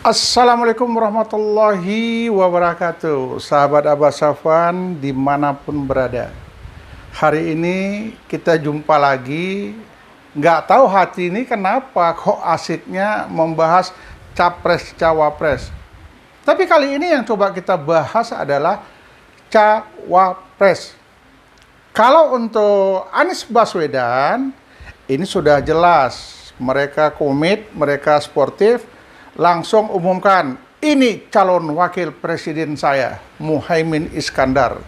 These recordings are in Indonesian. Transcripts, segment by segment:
Assalamualaikum warahmatullahi wabarakatuh. Sahabat Abah Safwan dimanapun berada. Hari ini kita jumpa lagi. Nggak tahu hati ini kenapa kok asiknya membahas capres-cawapres. Tapi kali ini yang coba kita bahas adalah cawapres. Kalau untuk Anies Baswedan, ini sudah jelas. Mereka komit, mereka sportif, langsung umumkan, ini calon wakil presiden saya, Muhaimin Iskandar.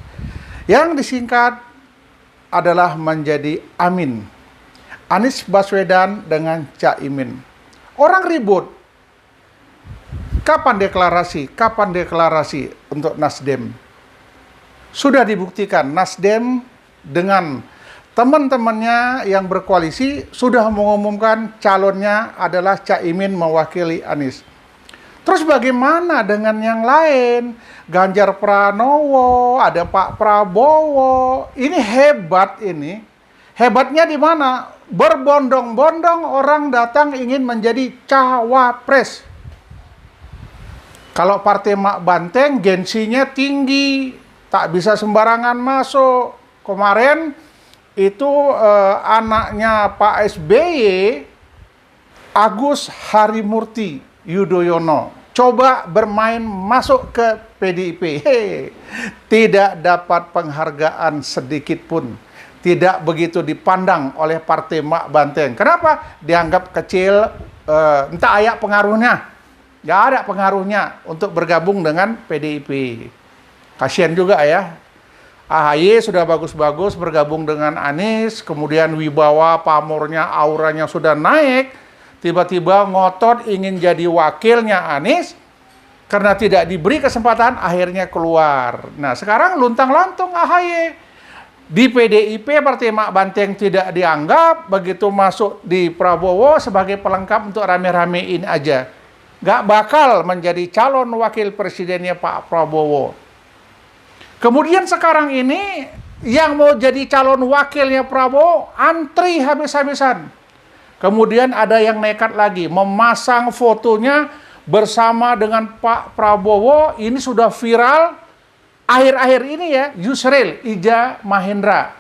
Yang disingkat adalah menjadi Amin. Anies Baswedan dengan Caimin. Orang ribut. Kapan deklarasi? Kapan deklarasi untuk Nasdem? Sudah dibuktikan, Nasdem dengan teman-temannya yang berkoalisi sudah mengumumkan calonnya adalah Caimin mewakili Anies. Terus bagaimana dengan yang lain? Ganjar Pranowo, ada Pak Prabowo. Ini hebat ini. Hebatnya di mana? Berbondong-bondong orang datang ingin menjadi cawapres. Kalau Partai Mak Banteng gengsinya tinggi, tak bisa sembarangan masuk. Kemarin itu anaknya Pak SBY, Agus Harimurti Yudhoyono, coba bermain masuk ke PDIP. Tidak dapat penghargaan sedikit pun. Tidak begitu dipandang oleh Partai Mak Banteng. Kenapa? Dianggap kecil, entah ayak pengaruhnya. Nggak ada pengaruhnya untuk bergabung dengan PDIP. Kasian juga ya. AHY sudah bagus-bagus bergabung dengan Anies, kemudian wibawa, pamornya, auranya sudah naik, tiba-tiba ngotot ingin jadi wakilnya Anies, karena tidak diberi kesempatan, akhirnya keluar. Nah, sekarang luntang-lantung AHY. Di PDIP, Partai Mak Banteng tidak dianggap, begitu masuk di Prabowo sebagai pelengkap untuk rame-ramein aja. Nggak bakal menjadi calon wakil presidennya Pak Prabowo. Kemudian sekarang ini yang mau jadi calon wakilnya Prabowo antri habis-habisan. Kemudian ada yang nekat lagi memasang fotonya bersama dengan Pak Prabowo. Ini sudah viral akhir-akhir ini ya. Yusril Ija Mahendra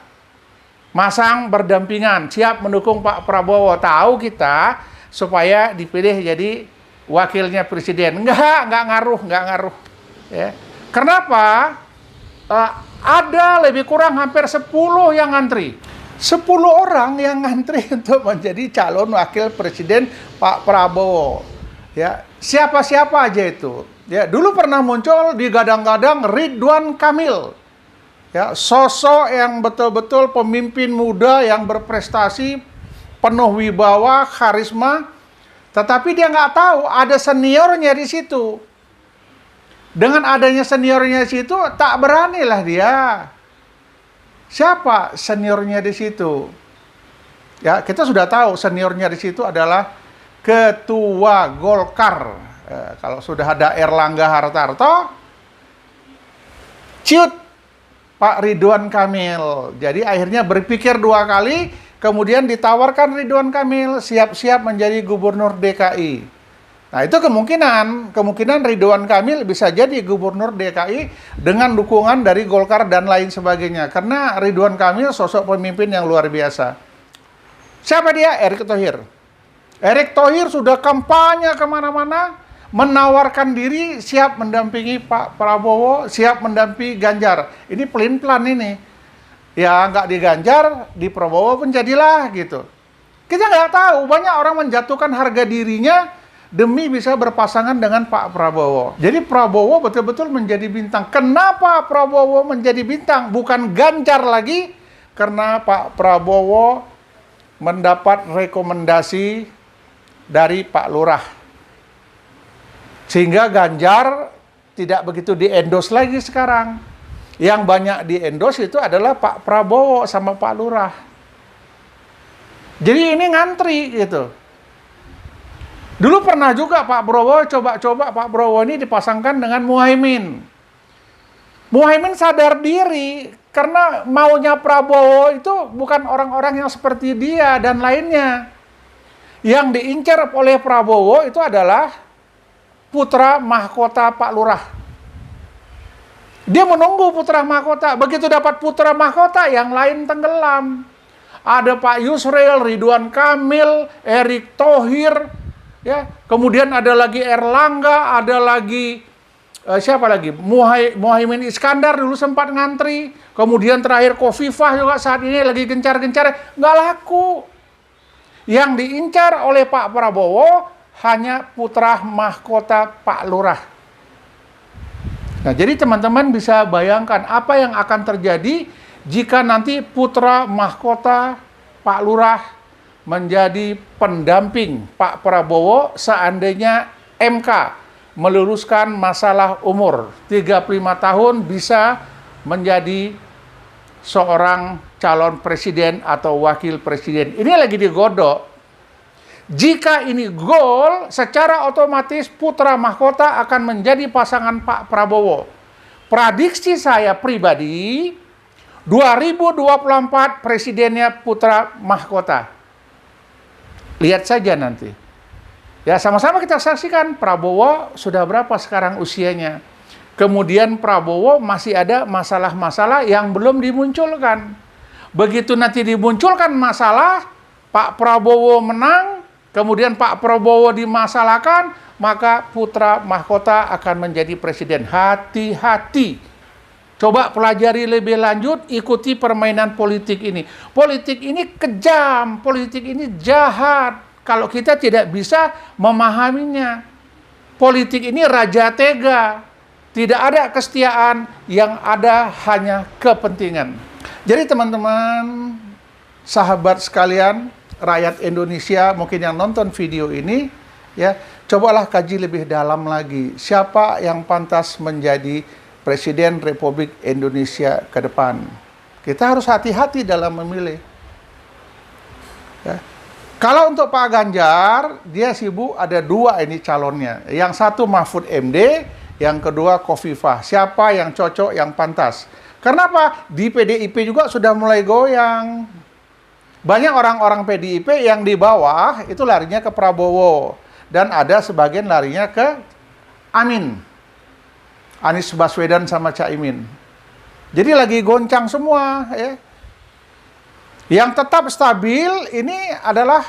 masang berdampingan, siap mendukung Pak Prabowo. Tahu kita supaya dipilih jadi wakilnya presiden. Nggak ngaruh ya. Kenapa? Ada lebih kurang hampir 10 yang ngantri. 10 orang yang ngantri untuk menjadi calon wakil presiden Pak Prabowo. Ya, siapa-siapa aja itu. Ya, dulu pernah muncul digadang-gadang Ridwan Kamil. Ya, sosok yang betul-betul pemimpin muda yang berprestasi, penuh wibawa, karisma, tetapi dia nggak tahu ada seniornya di situ. Dengan adanya seniornya di situ, tak beranilah dia. Siapa seniornya di situ? Ya, kita sudah tahu seniornya di situ adalah Ketua Golkar. Kalau sudah ada Erlangga Hartarto, ciut Pak Ridwan Kamil. Jadi akhirnya berpikir 2 kali, kemudian ditawarkan Ridwan Kamil siap-siap menjadi gubernur DKI. Nah, itu kemungkinan Ridwan Kamil bisa jadi gubernur DKI dengan dukungan dari Golkar dan lain sebagainya. Karena Ridwan Kamil sosok pemimpin yang luar biasa. Siapa dia? Erick Thohir. Erick Thohir sudah kampanye kemana-mana, menawarkan diri siap mendampingi Pak Prabowo, siap mendampingi Ganjar. Ini pelin-pelan ini. Ya, nggak di Ganjar, di Prabowo pun jadilah gitu. Kita nggak tahu, banyak orang menjatuhkan harga dirinya demi bisa berpasangan dengan Pak Prabowo. Jadi Prabowo betul-betul menjadi bintang. Kenapa Prabowo menjadi bintang? Bukan Ganjar lagi, karena Pak Prabowo mendapat rekomendasi dari Pak Lurah. Sehingga Ganjar tidak begitu di-endorse lagi sekarang. Yang banyak di-endorse itu adalah Pak Prabowo sama Pak Lurah. Jadi ini ngantri gitu. Dulu pernah juga Pak Prabowo coba-coba Pak Prabowo ini dipasangkan dengan Muhaimin. Muhaimin sadar diri karena maunya Prabowo itu bukan orang-orang yang seperti dia dan lainnya. Yang diincar oleh Prabowo itu adalah putra mahkota Pak Lurah. Dia menunggu putra mahkota. Begitu dapat putra mahkota, yang lain tenggelam. Ada Pak Yusril, Ridwan Kamil, Erick Thohir, ya. Kemudian ada lagi Erlangga, ada lagi siapa lagi? Muhaimin Iskandar dulu sempat ngantri. Kemudian terakhir Khofifah juga saat ini lagi gencar-gencar, nggak laku. Yang diincar oleh Pak Prabowo hanya putra mahkota Pak Lurah. Nah, jadi teman-teman bisa bayangkan apa yang akan terjadi jika nanti putra mahkota Pak Lurah menjadi pendamping Pak Prabowo seandainya MK meluruskan masalah umur 35 tahun bisa menjadi seorang calon presiden atau wakil presiden. Ini lagi digodok. Jika ini gol, secara otomatis putra mahkota akan menjadi pasangan Pak Prabowo. Prediksi saya pribadi, 2024 presidennya putra mahkota. Lihat saja nanti. Ya, sama-sama kita saksikan, Prabowo sudah berapa sekarang usianya. Kemudian Prabowo masih ada masalah-masalah yang belum dimunculkan. Begitu nanti dimunculkan masalah, Pak Prabowo menang, kemudian Pak Prabowo dimasalahkan, maka putra mahkota akan menjadi presiden. Hati-hati. Coba pelajari lebih lanjut, ikuti permainan politik ini. Politik ini kejam, politik ini jahat. Kalau kita tidak bisa memahaminya. Politik ini raja tega. Tidak ada kesetiaan, yang ada hanya kepentingan. Jadi teman-teman, sahabat sekalian, rakyat Indonesia mungkin yang nonton video ini, ya, cobalah kaji lebih dalam lagi. Siapa yang pantas menjadi Presiden Republik Indonesia ke depan? Kita harus hati-hati dalam memilih. Ya. Kalau untuk Pak Ganjar, dia sibuk ada dua ini calonnya. Yang satu Mahfud MD, yang kedua Khofifah. Siapa yang cocok, yang pantas? Kenapa? Di PDIP juga sudah mulai goyang. Banyak orang-orang PDIP yang di bawah itu larinya ke Prabowo. Dan ada sebagian larinya ke Amin. Anies Baswedan sama Caimin. Jadi lagi goncang semua, ya. Yang tetap stabil ini adalah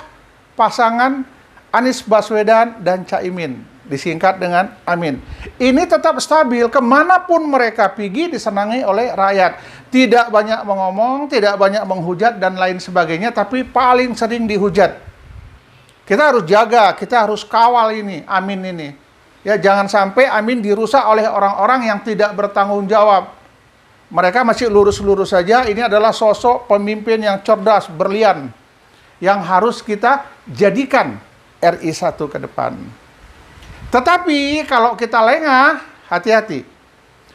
pasangan Anies Baswedan dan Caimin, disingkat dengan Amin. Ini tetap stabil, kemanapun mereka pergi disenangi oleh rakyat. Tidak banyak mengomong, tidak banyak menghujat dan lain sebagainya, tapi paling sering dihujat. Kita harus jaga, kita harus kawal ini, Amin ini. Ya, jangan sampai Amin dirusak oleh orang-orang yang tidak bertanggung jawab. Mereka masih lurus-lurus saja. Ini adalah sosok pemimpin yang cerdas, berlian, yang harus kita jadikan RI 1 ke depan. Tetapi kalau kita lengah, hati-hati.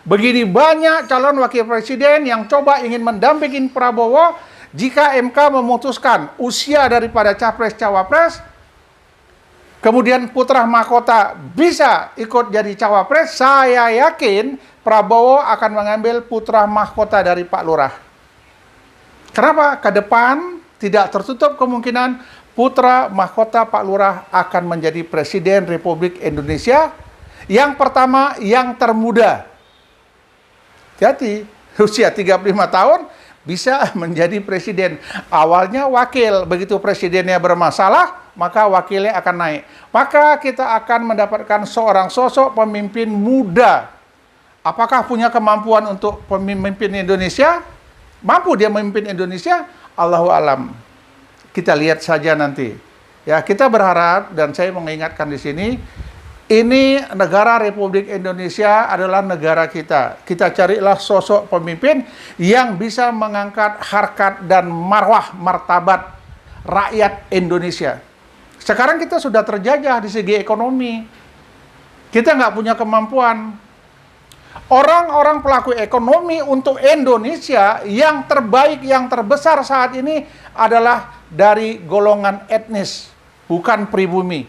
Begini banyak calon wakil presiden yang coba ingin mendampingi Prabowo, jika MK memutuskan usia daripada capres-cawapres, kemudian putra mahkota bisa ikut jadi cawapres, saya yakin Prabowo akan mengambil putra mahkota dari Pak Lurah. Kenapa? Ke depan tidak tertutup kemungkinan putra mahkota Pak Lurah akan menjadi Presiden Republik Indonesia yang pertama, yang termuda. Jadi, usia 35 tahun bisa menjadi presiden. Awalnya wakil, begitu presidennya bermasalah, maka wakilnya akan naik. Maka kita akan mendapatkan seorang sosok pemimpin muda. Apakah punya kemampuan untuk memimpin Indonesia? Mampu dia memimpin Indonesia? Allahu alam. Kita lihat saja nanti. Ya, kita berharap, dan saya mengingatkan di sini, ini negara Republik Indonesia adalah negara kita. Kita carilah sosok pemimpin yang bisa mengangkat harkat dan marwah martabat rakyat Indonesia. Sekarang kita sudah terjajah di segi ekonomi. Kita nggak punya kemampuan. Orang-orang pelaku ekonomi untuk Indonesia yang terbaik, yang terbesar saat ini adalah dari golongan etnis, bukan pribumi.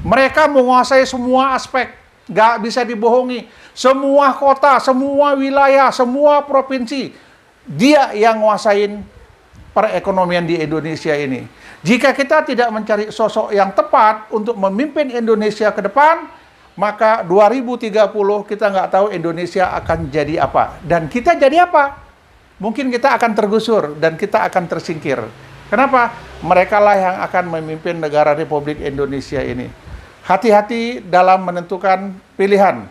Mereka menguasai semua aspek, nggak bisa dibohongi. Semua kota, semua wilayah, semua provinsi, dia yang nguasain perekonomian di Indonesia ini. Jika kita tidak mencari sosok yang tepat untuk memimpin Indonesia ke depan, maka 2030 kita nggak tahu Indonesia akan jadi apa. Dan kita jadi apa? Mungkin kita akan tergusur dan kita akan tersingkir. Kenapa? Mereka lah yang akan memimpin negara Republik Indonesia ini. Hati-hati dalam menentukan pilihan.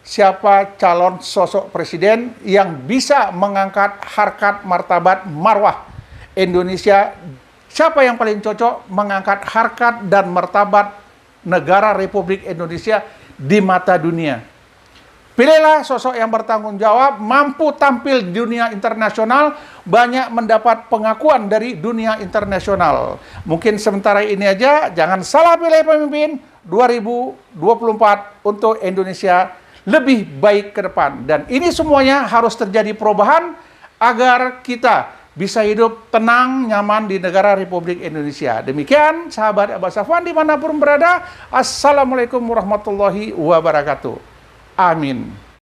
Siapa calon sosok presiden yang bisa mengangkat harkat martabat marwah Indonesia. Siapa yang paling cocok mengangkat harkat dan martabat negara Republik Indonesia di mata dunia. Pilihlah sosok yang bertanggung jawab, mampu tampil di dunia internasional, banyak mendapat pengakuan dari dunia internasional. Mungkin sementara ini aja, jangan salah pilih pemimpin 2024 untuk Indonesia lebih baik ke depan. Dan ini semuanya harus terjadi perubahan agar kita bisa hidup tenang, nyaman di negara Republik Indonesia. Demikian, sahabat Abah Safwan dimanapun berada. Assalamualaikum warahmatullahi wabarakatuh. Amin.